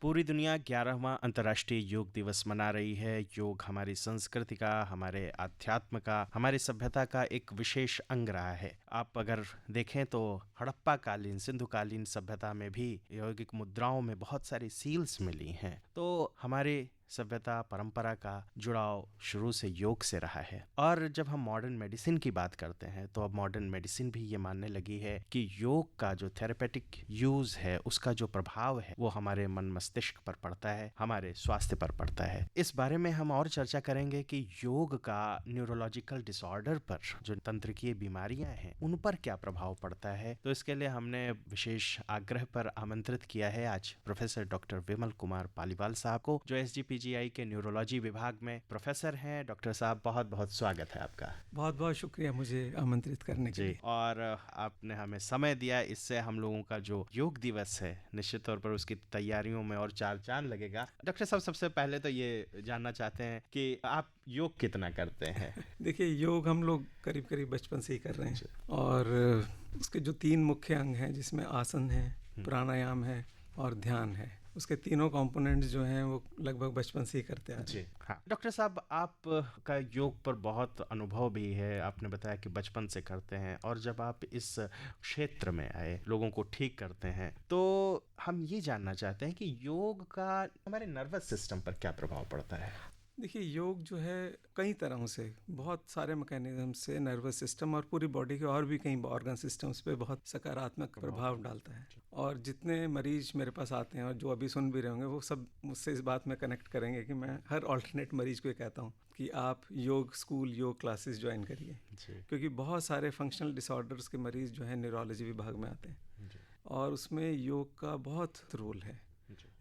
पूरी दुनिया 11वां अंतर्राष्ट्रीय योग दिवस मना रही है। योग हमारी संस्कृति का, हमारे आध्यात्म का, हमारी सभ्यता का एक विशेष अंग रहा है। आप अगर देखें तो हड़प्पा कालीन, सिंधु कालीन सभ्यता में भी योगिक मुद्राओं में बहुत सारी सील्स मिली हैं। तो हमारे सभ्यता परंपरा का जुड़ाव शुरू से योग से रहा है। और जब हम मॉडर्न मेडिसिन की बात करते हैं तो अब मॉडर्न मेडिसिन भी ये मानने लगी है कि योग का जो थेरेपेटिक यूज है, उसका जो प्रभाव है वो हमारे मन मस्तिष्क पर पड़ता है, हमारे स्वास्थ्य पर पड़ता है। इस बारे में हम और चर्चा करेंगे कि योग का न्यूरोलॉजिकल डिसऑर्डर पर, जो तंत्रिकीय बीमारियां हैं, उन पर क्या प्रभाव पड़ता है। तो इसके लिए हमने विशेष आग्रह पर आमंत्रित किया है आज प्रोफेसर डॉक्टर विमल कुमार पालीवाल साहब को, जो SGPGI के न्यूरोलॉजी विभाग में प्रोफेसर हैं। डॉक्टर साहब, बहुत बहुत स्वागत है आपका। बहुत बहुत शुक्रिया मुझे आमंत्रित करने के लिए। और आपने हमें समय दिया, इससे हम लोगों का जो योग दिवस है निश्चित तौर पर उसकी तैयारियों में और चार चांद लगेगा। डॉक्टर साहब, सबसे पहले तो ये जानना चाहते हैं कि आप योग कितना करते हैं? देखिए, योग हम लोग करीब करीब बचपन से ही कर रहे हैं और उसके जो 3 मुख्य अंग हैं, जिसमें आसन है, प्राणायाम है और ध्यान है, उसके तीनों कंपोनेंट्स जो हैं वो लगभग बचपन से ही करते आ रहे हैं। हाँ डॉक्टर साहब, आपका योग पर बहुत अनुभव भी है। आपने बताया कि बचपन से करते हैं, और जब आप इस क्षेत्र में आए, लोगों को ठीक करते हैं, तो हम ये जानना चाहते हैं कि योग का हमारे नर्वस सिस्टम पर क्या प्रभाव पड़ता है? देखिए, योग जो है कई तरह से, बहुत सारे मैकेनिज्म से नर्वस सिस्टम और पूरी बॉडी के और भी कई ऑर्गन सिस्टम्स पे बहुत सकारात्मक प्रभाव डालता है। और जितने मरीज मेरे पास आते हैं और जो अभी सुन भी रहे होंगे, वो सब मुझसे इस बात में कनेक्ट करेंगे कि मैं हर ऑल्टरनेट मरीज को ये कहता हूँ कि आप योग स्कूल, योग क्लासेस ज्वाइन करिए, क्योंकि बहुत सारे फंक्शनल डिसऑर्डर्स के मरीज जो है न्यूरोलॉजी विभाग में आते हैं और उसमें योग का बहुत रोल है।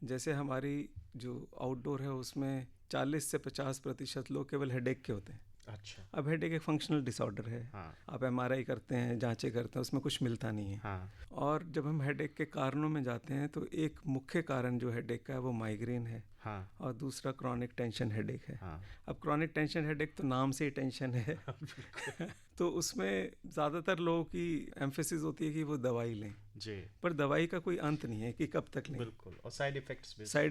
जैसे हमारी जो आउटडोर है उसमें 40 से 50% लोग केवल हेडेक के होते हैं। अच्छा। अब हेडेक एक फंक्शनल डिसऑर्डर है। हाँ। आप MRI करते हैं, जांचें करते हैं, उसमें कुछ मिलता नहीं है। हाँ। और जब हम हेडेक के कारणों में जाते हैं तो एक मुख्य कारण जो हेडेक का है वो माइग्रेन है। हाँ। और दूसरा क्रॉनिक टेंशन हेडेक है। हाँ। अब क्रॉनिक टेंशन हेडेक तो नाम से ही टेंशन है तो उसमें ज़्यादातर लोगों की एम्फेसिस होती है कि वो दवाई लें जी, पर दवाई का कोई अंत नहीं है कि कब तक लें। बिल्कुल। और साइड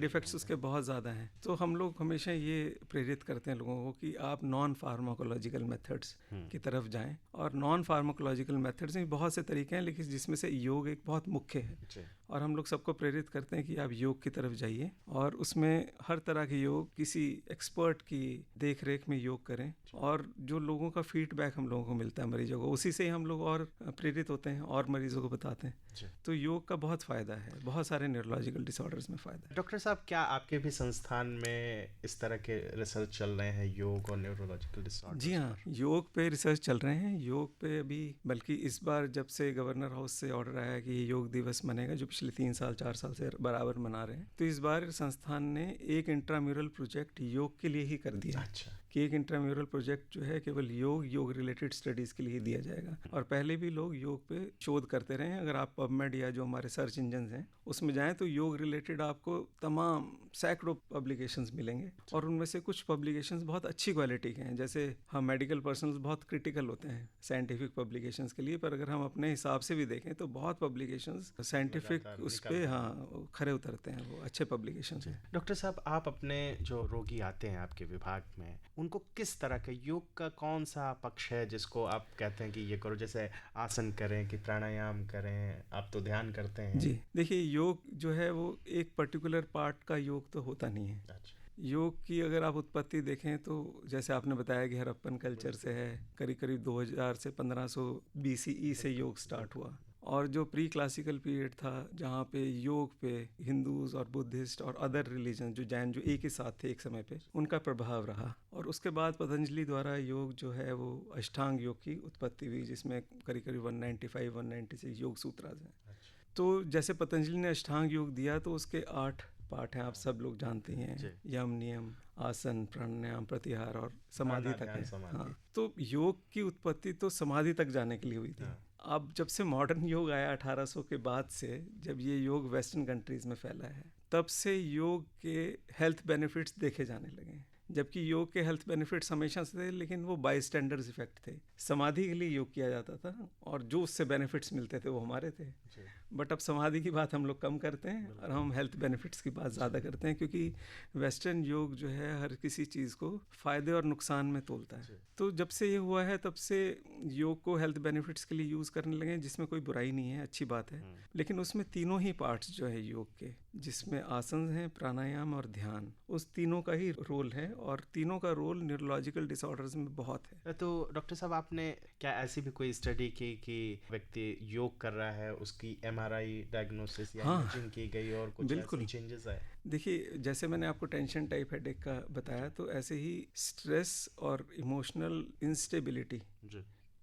इफेक्ट्स उसके बहुत ज़्यादा हैं। तो हम लोग हमेशा ये प्रेरित करते हैं लोगों को कि आप नॉन फार्माकोलॉजिकल मेथड्स की तरफ जाएं। और नॉन फार्माकोलॉजिकल मेथड्स में बहुत से तरीके हैं, लेकिन जिसमें से योग एक बहुत मुख्य है। और हम लोग सबको प्रेरित करते हैं कि आप योग की तरफ जाइए और उसमें हर तरह के योग किसी एक्सपर्ट की देख रेख में योग करें। और जो लोगों का फीडबैक हम लोगों को मिलता है मरीजों को, उसी से ही हम लोग और प्रेरित होते हैं और मरीजों को बताते हैं। तो योग का बहुत फ़ायदा है, बहुत सारे न्यूरोलॉजिकल डिसऑर्डर्स में फ़ायदा है। डॉक्टर साहब, क्या आपके भी संस्थान में इस तरह के रिसर्च चल रहे हैं योग और न्यूरोलॉजिकल डिसऑर्डर्स? जी हाँ, योग पे रिसर्च चल रहे हैं। योग पे अभी, बल्कि इस बार जब से गवर्नर हाउस से ऑर्डर आया कि योग दिवस मनेगा, जो पिछले 3 साल 4 साल से बराबर मना रहे हैं, तो इस बार संस्थान ने एक इंट्राम्यूरल प्रोजेक्ट योग के लिए ही कर दिया। अच्छा। कि एक इंट्राम्यूरल प्रोजेक्ट जो है केवल योग रिलेटेड स्टडीज़ के लिए दिया जाएगा। और पहले भी लोग योग पे शोध करते रहे हैं। अगर आप पबमेड या जो हमारे सर्च इंजन हैं उसमें जाएं तो योग रिलेटेड आपको तमाम सैकड़ों पब्लिकेशंस मिलेंगे। और उनमें से कुछ पब्लिकेशंस बहुत अच्छी क्वालिटी के हैं। जैसे हम मेडिकल पर्सनल्स बहुत क्रिटिकल होते हैं साइंटिफिक पब्लिकेशंस के लिए, पर अगर हम अपने हिसाब से भी देखें तो बहुत पब्लिकेशंस साइंटिफिक उस पर हाँ खरे उतरते हैं, वो अच्छे पब्लिकेशंस हैं। डॉक्टर साहब, आप अपने जो रोगी आते हैं आपके विभाग में, उनको किस तरह के योग का कौन सा पक्ष है जिसको आप कहते हैं कि ये करो? जैसे आसन करें कि प्राणायाम करें? आप तो ध्यान करते हैं। जी, देखिए, योग जो है वो एक पर्टिकुलर पार्ट का योग तो होता नहीं है। अच्छा। योग की अगर आप उत्पत्ति देखें तो जैसे आपने बताया कि हड़प्पन कल्चर से है, करीब करीब 2000 से 1500 BCE से योग स्टार्ट हुआ। और जो प्री क्लासिकल पीरियड था जहाँ पे योग पे हिंदूज और बुद्धिस्ट और अदर रिलीजन जो जैन जो एक ही साथ थे एक समय पे, उनका प्रभाव रहा। और उसके बाद पतंजलि द्वारा योग जो है वो अष्टांग योग की उत्पत्ति हुई, जिसमें करीब करीब 196 योग सूत्रास हैं। तो जैसे पतंजलि ने अष्टांग योग दिया तो उसके 8 पाठ हैं, आप सब लोग जानते हैं, यम, नियम, आसन, प्राणायाम, प्रत्याहार और समाधि तक है। हाँ, तो योग की उत्पत्ति तो समाधि तक जाने के लिए हुई थी। अब जब से मॉडर्न योग आया 1800 के बाद से, जब ये योग वेस्टर्न कंट्रीज में फैला है, तब से योग के हेल्थ बेनिफिट्स देखे जाने लगे। जबकि योग के हेल्थ बेनिफिट्स हमेशा से थे, लेकिन वो बाईस्टैंडर्स इफेक्ट थे। समाधि के लिए योग किया जाता था और जो उससे बेनिफिट्स मिलते थे वो हमारे थे। बट अब समाधि की बात हम लोग कम करते हैं और हम हेल्थ बेनिफिट्स की बात ज़्यादा करते हैं, क्योंकि वेस्टर्न योग जो है हर किसी चीज़ को फ़ायदे और नुकसान में तोलता है। तो जब से ये हुआ है तब से योग को हेल्थ बेनिफिट्स के लिए यूज़ करने लगे, जिसमें कोई बुराई नहीं है, अच्छी बात है। लेकिन उसमें तीनों ही पार्ट्स जो है योग के, जिसमें आसन हैं, प्राणायाम और ध्यान, उस तीनों का ही रोल है, और तीनों का रोल न्यूरोलॉजिकल डिसऑर्डर्स में बहुत है। तो डॉक्टर साहब, आपने क्या ऐसी भी कोई स्टडी की कि व्यक्ति योग कर रहा है, उसकी MRI डायग्नोसिस या इमेजिंग की गई और कुछ ऐसे चेंजेस आए? देखिए, जैसे मैंने आपको टेंशन टाइप हेडेक का बताया, तो ऐसे ही स्ट्रेस और इमोशनल इंस्टेबिलिटी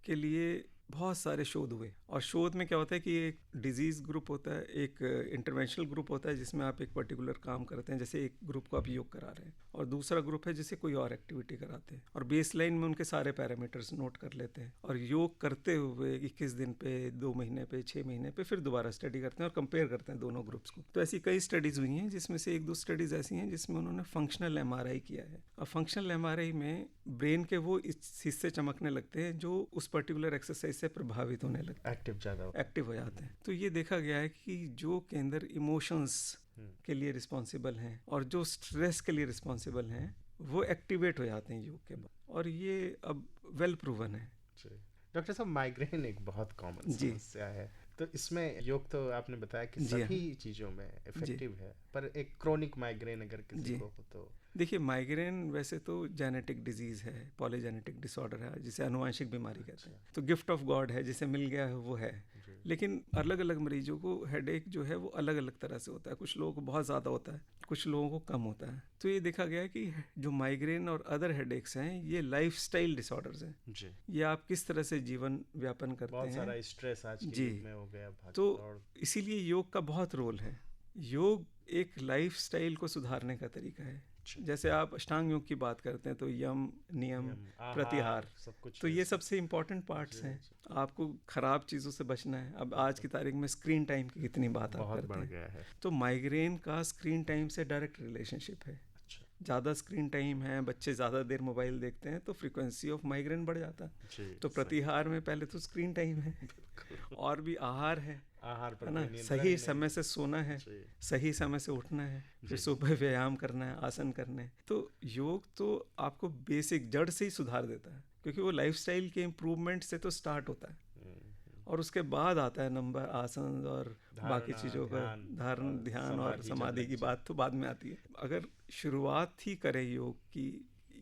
के लिए बहुत सारे शोध हुए। और शोध में क्या होता है कि एक डिजीज़ ग्रुप होता है, एक इंटरवेंशनल ग्रुप होता है जिसमें आप एक पर्टिकुलर काम करते हैं, जैसे एक ग्रुप को आप योग करा रहे हैं, और दूसरा ग्रुप है जिसे कोई और एक्टिविटी कराते हैं, और बेस लाइन में उनके सारे पैरामीटर्स नोट कर लेते हैं, और योग करते हुए 21 दिन पे, 2 महीने पे, 6 महीने पे फिर दोबारा स्टडी करते हैं और कंपेयर करते हैं दोनों ग्रुप्स को। तो ऐसी कई स्टडीज़ हुई हैं, जिसमें से 1-2 स्टडीज़ ऐसी हैं जिसमें उन्होंने फंक्शनल MRI किया है। और फंक्शनल MRI में ब्रेन के वो हिस्से चमकने लगते हैं जो उस पर्टिकुलर एक्सरसाइज से प्रभावित होने लगते हैं, एक्टिव हो जाते हैं। तो ये देखा गया है कि जो के अंदर इमोशंस के लिए रिस्पॉन्सिबल हैं और जो स्ट्रेस के लिए रिस्पॉन्सिबल हैं, वो एक्टिवेट हो जाते हैं योग के बाद, और ये अब वेल प्रूवन है। डॉक्टर साहब, माइग्रेन एक बहुत कॉमन समस्या है, तो इसमें योग तो आपने बताया कि सभी चीज़ों में इफेक्टिव है, पर एक क्रोनिक माइग्रेन अगर किसी को हो तो? देखिए, माइग्रेन वैसे तो जेनेटिक डिजीज़ है, पॉलीजेनेटिक डिसऑर्डर है, जिसे आनुवांशिक बीमारी कहते हैं। तो गिफ्ट ऑफ गॉड है, जिसे मिल गया है वो है। लेकिन अलग अलग मरीजों को हेडेक जो है वो अलग अलग तरह से होता है। कुछ लोगों को बहुत ज़्यादा होता है, कुछ लोगों को कम होता है। तो ये देखा गया है कि जो माइग्रेन और अदर हेडेक्स हैं, ये लाइफस्टाइल डिसऑर्डर्स हैं जी। ये आप किस तरह से जीवन व्यापन करते हैं, बहुत सारा स्ट्रेस आज के युग में हो गया, तो इसीलिए योग का बहुत रोल है। योग एक लाइफस्टाइल को सुधारने का तरीका है। जैसे आप अष्टांग योग की बात करते हैं तो यम, नियम, प्रत्याहार, तो ये सबसे इम्पोर्टेंट पार्ट्स हैं। आपको खराब चीज़ों से बचना है। अब आज की तारीख में स्क्रीन टाइम की कितनी बात आप करते हैं, तो माइग्रेन का स्क्रीन टाइम से डायरेक्ट रिलेशनशिप है। ज़्यादा स्क्रीन टाइम है, बच्चे ज़्यादा देर मोबाइल देखते हैं, तो फ्रीक्वेंसी ऑफ माइग्रेन बढ़ जाता है। तो प्रतिहार में पहले तो स्क्रीन टाइम है और भी आहार है ना, सही समय से सोना है, सही समय से उठना है, फिर सुबह व्यायाम करना है, आसन करने हैं। तो योग तो आपको बेसिक जड़ से ही सुधार देता है, क्योंकि वो लाइफस्टाइल के इम्प्रूवमेंट से तो स्टार्ट होता है, और उसके बाद आता है नंबर आसन और बाकी चीज़ों का धारण, ध्यान और समाधि की बात तो बाद में आती है। अगर शुरुआत ही करें योग की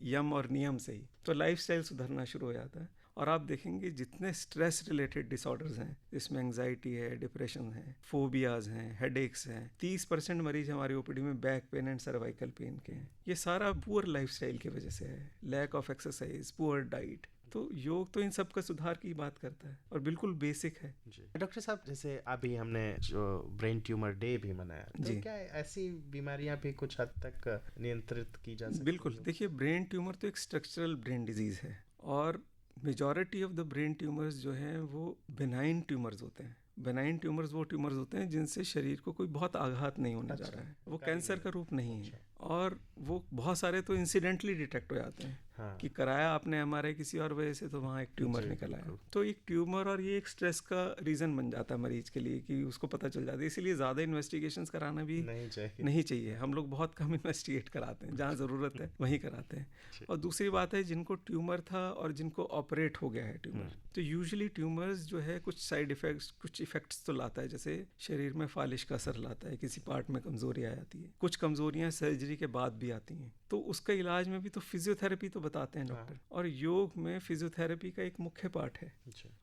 यम और नियम से ही, तो लाइफस्टाइल सुधरना शुरू हो जाता है। और आप देखेंगे जितने स्ट्रेस रिलेटेड डिसऑर्डर्स हैं, इसमें एंजाइटी है, डिप्रेशन है, फोबियाज हैं, हेडेक्स हैं, 30% मरीज हमारी ओपीडी में back pain and cervical pain के हैं। ये सारा पुअर लाइफस्टाइल की वजह से है, lack of exercise, poor diet. तो योग तो इन सब का सुधार की बात करता है और बिल्कुल बेसिक है जी। डॉक्टर साहब, जैसे अभी हमने जो ब्रेन ट्यूमर डे भी मनाया, तो क्या ऐसी बीमारियां भी कुछ हद तक नियंत्रित की जा सकती? बिल्कुल। देखिए, ब्रेन ट्यूमर तो एक स्ट्रक्चरल ब्रेन डिजीज़ है, और majority of the brain tumours जो हैं वो बेनाइन ट्यूमर्स होते हैं। बेनाइन ट्यूमर्स वो ट्यूमर्स होते हैं जिनसे शरीर को कोई बहुत आघात नहीं होने जा रहा है, वो कैंसर का रूप नहीं है, और वो बहुत सारे तो इंसिडेंटली डिटेक्ट हो जाते हैं कि कराया आपने MRI किसी और वजह से, तो वहाँ एक ट्यूमर निकल आया। तो एक ट्यूमर, और ये एक स्ट्रेस का रीज़न बन जाता है मरीज के लिए कि उसको पता चल जाता है। इसीलिए ज़्यादा इन्वेस्टिगेशंस कराना भी नहीं चाहिए। हम लोग बहुत कम इन्वेस्टिगेट कराते हैं, जहाँ ज़रूरत है वहीं कराते हैं। और दूसरी बात है, जिनको ट्यूमर था और जिनको ऑपरेट हो गया है ट्यूमर, तो यूजुअली ट्यूमर्स जो है कुछ साइड इफ़ेक्ट्स, कुछ इफ़ेक्ट्स तो लाता है, जैसे शरीर में फालिश का असर लाता है, किसी पार्ट में कमज़ोरी आ जाती है, कुछ कमज़ोरियाँ सर्जरी के बाद भी आती हैं। तो उसका इलाज में भी तो फिजियोथेरेपी तो बताते हैं डॉक्टर, और योग में फिजियोथेरेपी का एक मुख्य पार्ट है।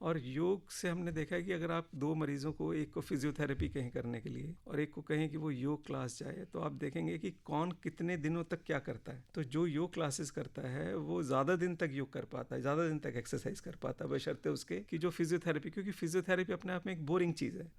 और योग से हमने देखा है कि अगर आप 2 मरीजों को, एक को फिजियोथेरेपी कहें करने के लिए और एक को कहें कि वो योग क्लास जाए, तो आप देखेंगे कि कौन कितने दिनों तक क्या करता है। तो जो योग क्लासेस करता है वो ज़्यादा दिन तक योग कर पाता है, ज़्यादा दिन तक एक्सरसाइज कर पाता है, बशर्ते उसके कि जो फिजियोथेरेपी, क्योंकि फिजियोथेरेपी अपने आप में एक बोरिंग चीज़ है।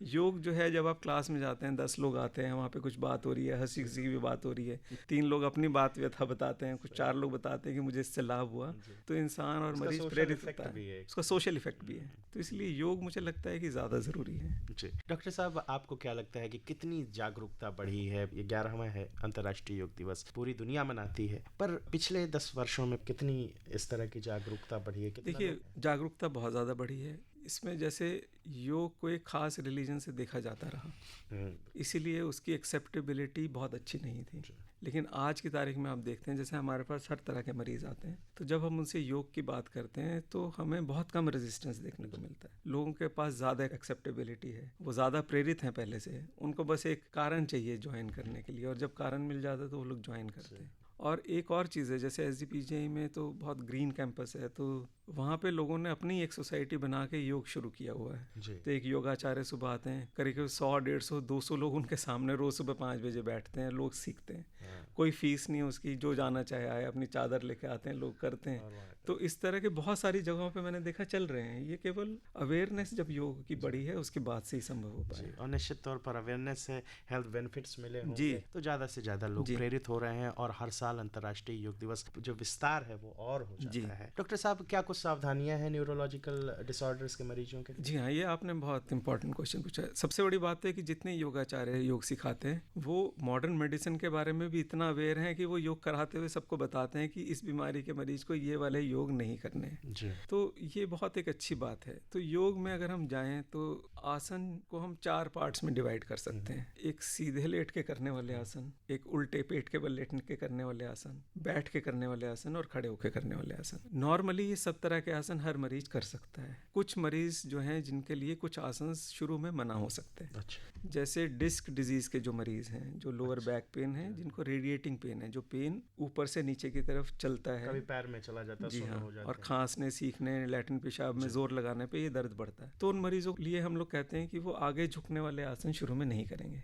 योग जो है, जब आप क्लास में जाते हैं, 10 लोग आते हैं, वहाँ पे कुछ बात हो रही है, हंसी की भी बात हो रही है, 3 लोग अपनी बात व्यथा बताते हैं, कुछ 4 लोग बताते हैं कि मुझे इससे लाभ हुआ, तो इंसान और मरीज प्रेरित होता है, उसका सोशल इफेक्ट भी है। तो इसलिए योग मुझे लगता है कि ज़्यादा ज़रूरी है जी। डॉक्टर साहब, आपको क्या लगता है कि कितनी जागरूकता बढ़ी है? ये 11वां है अंतर्राष्ट्रीय योग दिवस, पूरी दुनिया मनाती है, पर पिछले 10 वर्षों में कितनी इस तरह की जागरूकता बढ़ी है? देखिए, जागरूकता बहुत ज़्यादा बढ़ी है। इसमें जैसे योग को एक खास रिलीजन से देखा जाता रहा, इसीलिए उसकी एक्सेप्टेबिलिटी बहुत अच्छी नहीं थी। लेकिन आज की तारीख में आप देखते हैं जैसे हमारे पास हर तरह के मरीज आते हैं, तो जब हम उनसे योग की बात करते हैं तो हमें बहुत कम रेजिस्टेंस देखने को मिलता है। लोगों के पास ज़्यादा एक्सेप्टेबिलिटी है, वो ज़्यादा प्रेरित हैं पहले से, उनको बस एक कारण चाहिए ज्वाइन करने के लिए, और जब कारण मिल जाता है तो वो लोग ज्वाइन करते हैं। और एक और चीज़ है, जैसे SGPGI में तो बहुत ग्रीन कैंपस है, तो वहाँ पे लोगों ने अपनी एक सोसाइटी बना के योग शुरू किया हुआ है। तो एक योगाचार्य सुबह आते हैं, करीब 100, 150, 200 लोग उनके सामने रोज़ सुबह 5 बजे बैठते हैं, लोग सीखते हैं। कोई फीस नहीं है उसकी, जो जाना चाहे आए, अपनी चादर लेके आते हैं, लोग करते हैं। तो इस तरह के बहुत सारी जगहों पे मैंने देखा चल रहे हैं। ये केवल अवेयरनेस जब योग की बढ़ी है उसके बाद से ही संभव हो पाए। और निश्चित तौर पर अवेयरनेस से हेल्थ बेनिफिट्स मिले होंगे तो ज़्यादा से ज़्यादा लोग प्रेरित हो रहे हैं, और हर साल अंतर्राष्ट्रीय योग दिवस जो विस्तार है वो और हो जाता है। डॉक्टर साहब, क्या कुछ सावधानियां हैं न्यूरोलॉजिकल डिसऑर्डर्स के मरीजों के? जी हाँ, ये आपने बहुत इंपॉर्टेंट क्वेश्चन पूछा है। सबसे बड़ी बात है कि जितने योगाचार्य योग सिखाते हैं वो मॉडर्न मेडिसिन के बारे में भी इतना अवेयर हैं कि वो योग कराते हुए सबको बताते हैं कि इस बीमारी के मरीज को ये वाले योग नहीं करने हैं। तो ये बहुत एक अच्छी बात है। तो योग में अगर हम जाएं तो आसन को हम 4 पार्ट्स में डिवाइड कर सकते हैं। एक सीधे लेट के करने वाले आसन, एक उल्टे पेट के बल लेट के करने वाले आसन, बैठ के करने वाले आसन, और खड़े होकर करने वाले आसन। नॉर्मली ये सब तरह के आसन हर मरीज कर सकता है। कुछ मरीज जो हैं जिनके लिए कुछ आसन शुरू में मना हो सकते हैं। जैसे डिस्क डिजीज के जो मरीज हैं, जो लोअर बैक पेन है, जिनको रेडिएटिंग पेन है, जो पेन ऊपर से नीचे की तरफ चलता है, कभी पैर में चला जाता है, जी हाँ, और खांसने, सीखने, लैट्रिन पेशाब में जोर लगाने पे ये दर्द बढ़ता है, तो उन मरीजों के लिए हम लोग कहते हैं कि वो आगे झुकने वाले आसन शुरू में नहीं करेंगे,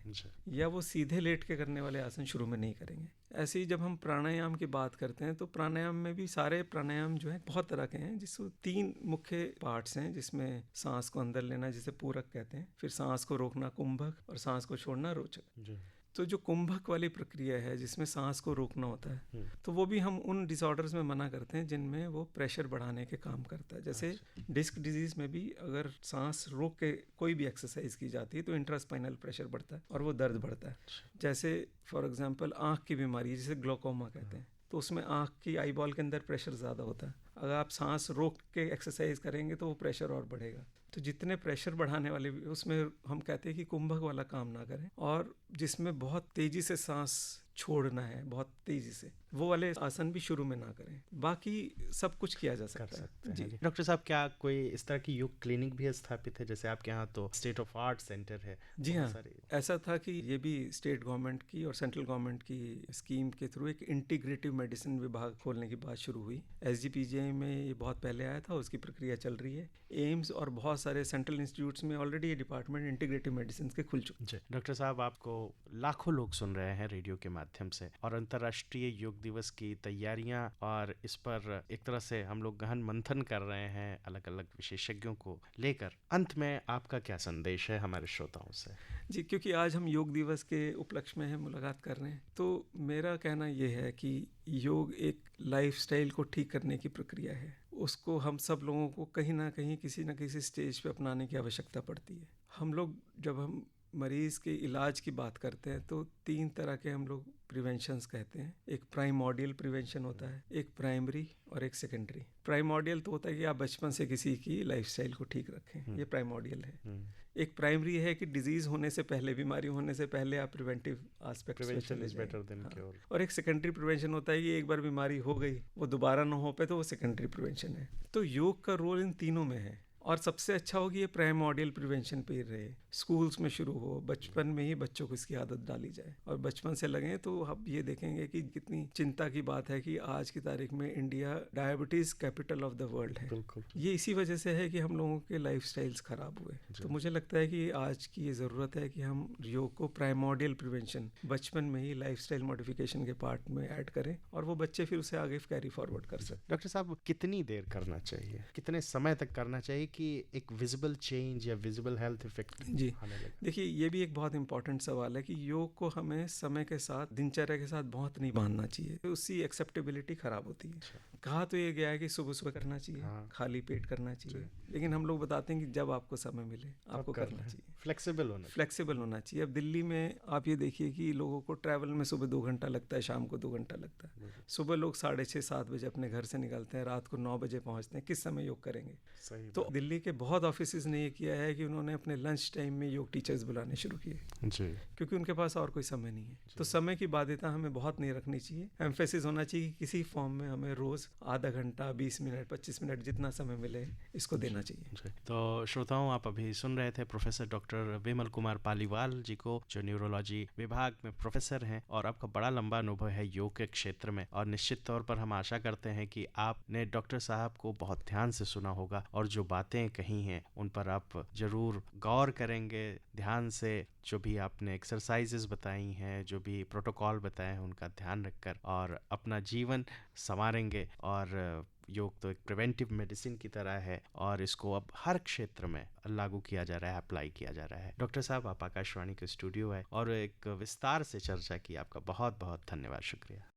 या वो सीधे लेट के करने वाले आसन शुरू में नहीं करेंगे। ऐसे ही जब हम प्राणायाम की बात करते हैं तो प्राणायाम में भी सारे प्राणायाम जो है बहुत तरह के हैं, जिसमें 3 मुख्य पार्ट्स हैं, जिसमें सांस को अंदर लेना जिसे पूरक कहते हैं, फिर सांस को रोकना कुंभक, और सांस को छोड़ना रोचक। तो जो कुंभक वाली प्रक्रिया है जिसमें सांस को रोकना होता है, तो वो भी हम उन डिसऑर्डर्स में मना करते हैं जिनमें वो प्रेशर बढ़ाने के काम करता है। जैसे डिस्क डिजीज में भी अगर सांस रोक के कोई भी एक्सरसाइज की जाती है तो इंट्रास्पाइनल प्रेशर बढ़ता है और वो दर्द बढ़ता है। जैसे फॉर एग्जांपल आँख की बीमारी जिसे ग्लोकोमा कहते हैं, तो उसमें आँख की आई बॉल के अंदर प्रेशर ज़्यादा होता है। अगर आप सांस रोक के एक्सरसाइज करेंगे तो वो प्रेशर और बढ़ेगा। तो जितने प्रेशर बढ़ाने वाले उसमें हम कहते हैं कि कुंभक वाला काम ना करें, और जिसमें बहुत तेज़ी से सांस छोड़ना है, बहुत तेज़ी से, वो वाले आसन भी शुरू में ना करें। बाकी सब कुछ किया जा सकता है। जी डॉक्टर साहब, क्या कोई इस तरह की योग क्लिनिक भी स्थापित है? जैसे आपके यहाँ तो स्टेट ऑफ आर्ट सेंटर है। जी हाँ, ऐसा था कि ये भी स्टेट गवर्नमेंट की और सेंट्रल गवर्नमेंट की स्कीम के थ्रू एक इंटीग्रेटिव मेडिसिन विभाग खोलने की बात शुरू हुई। SGPGI में ये बहुत पहले आया था, उसकी प्रक्रिया चल रही है। एम्स और बहुत सारे सेंट्रल इंस्टीट्यूट्स में ऑलरेडी ये डिपार्टमेंट इंटीग्रेटिव मेडिसिन के खुल चुके हैं। डॉक्टर साहब, आपको लाखों लोग सुन रहे हैं रेडियो के माध्यम से, और अंतर्राष्ट्रीय योग दिवस की तैयारियां, और इस पर एक तरह से हम लोग गहन मंथन कर रहे हैं अलग अलग विशेषज्ञों को लेकर। अंत में आपका क्या संदेश है हमारे श्रोताओं से? जी, क्योंकि आज हम योग दिवस के उपलक्ष्य में मुलाकात कर रहे हैं, तो मेरा कहना यह है कि योग एक लाइफस्टाइल को ठीक करने की प्रक्रिया है। उसको हम सब लोगों को कहीं ना कहीं किसी न किसी स्टेज पे अपनाने की आवश्यकता पड़ती है। हम लोग जब हम मरीज़ के इलाज की बात करते हैं तो 3 तरह के हम लोग प्रिवेंशंस कहते हैं। एक प्राइमोर्डियल प्रिवेंशन होता है, एक प्राइमरी और एक सेकेंडरी। प्राइमोर्डियल तो होता है कि आप बचपन से किसी की लाइफस्टाइल को ठीक रखें, ये प्राइमोर्डियल है। एक प्राइमरी है कि डिजीज होने से पहले, बीमारी होने से पहले आप प्रिवेंटिव आस्पेक्ट्स पे चले जाएं। और एक सेकेंडरी प्रिवेंशन होता है कि एक बार बीमारी हो गई, वो दोबारा ना हो पाए, तो वो सेकेंडरी प्रिवेंशन है। तो योग का रोल इन तीनों में है, और सबसे अच्छा होगी ये प्राइमोर्डियल प्रिवेंशन पे रहे, स्कूल्स में शुरू हो, बचपन में ही बच्चों को इसकी आदत डाली जाए और बचपन से लगे। तो आप ये देखेंगे कि कितनी चिंता की बात है कि आज की तारीख में India diabetes capital of the world है। ये इसी वजह से है कि हम लोगों के लाइफस्टाइल्स खराब हुए। तो मुझे लगता है कि आज की ये ज़रूरत है कि हम योग को प्राइमोर्डियल प्रिवेंशन बचपन में ही लाइफस्टाइल मॉडिफिकेशन के पार्ट में ऐड करें, और वो बच्चे फिर उसे आगे कैरी फॉरवर्ड कर सकते। डॉक्टर साहब, कितनी देर करना चाहिए, कितने समय तक करना चाहिए कि एक विजिबल चेंज या विजिबल हेल्थ इफेक्ट? जी देखिए, ये भी एक बहुत इंपॉर्टेंट सवाल है कि योग को हमें समय के साथ, दिनचर्या के साथ बहुत नहीं बांधना चाहिए, तो उसकी एक्सेप्टेबिलिटी खराब होती है। कहा तो ये गया है कि सुबह सुबह करना चाहिए, खाली पेट करना चाहिए, लेकिन हम लोग बताते हैं कि जब आपको समय मिले आपको करना चाहिए। फ्लेक्सिबल होना चाहिए। अब दिल्ली में आप ये देखिए कि लोगों को ट्रैवल में सुबह 2 घंटा लगता है, शाम को 2 घंटा लगता है। सुबह लोग 6:30-7 बजे अपने घर से निकलते हैं, रात को 9 बजे पहुंचते हैं, किस समय योग करेंगे? तो दिल्ली के बहुत ऑफिसेज ने ये किया है कि उन्होंने अपने लंच टाइम में योग टीचर्स बुलाने शुरू किए जी। क्योंकि उनके पास और कोई समय नहीं है। तो समय की बाध्यता हमें बहुत नहीं रखनी चाहिए। एम्फेसिस होना चाहिए कि किसी फॉर्म में हमें रोज़ आधा घंटा, 20 मिनट, 25 मिनट जितना समय मिले इसको देना चाहिए। तो श्रोताओं, आप अभी सुन रहे थे प्रोफेसर डॉक्टर विमल कुमार पालीवाल जी को, जो न्यूरोलॉजी विभाग में प्रोफेसर हैं और आपका बड़ा लंबा अनुभव है योग के क्षेत्र में। और निश्चित तौर पर हम आशा करते हैं कि आपने डॉक्टर साहब को बहुत ध्यान से सुना होगा और जो बातें कही हैं उन पर आप जरूर गौर करेंगे ध्यान से। जो भी आपने एक्सरसाइजेस बताई हैं, जो भी प्रोटोकॉल बताए हैं, उनका ध्यान रखकर और अपना जीवन संवारेंगे। और योग तो एक प्रिवेंटिव मेडिसिन की तरह है और इसको अब हर क्षेत्र में लागू किया जा रहा है, अप्लाई किया जा रहा है। डॉक्टर साहब, आप आकाशवाणी के स्टूडियो है और एक विस्तार से चर्चा की, आपका बहुत बहुत धन्यवाद, शुक्रिया।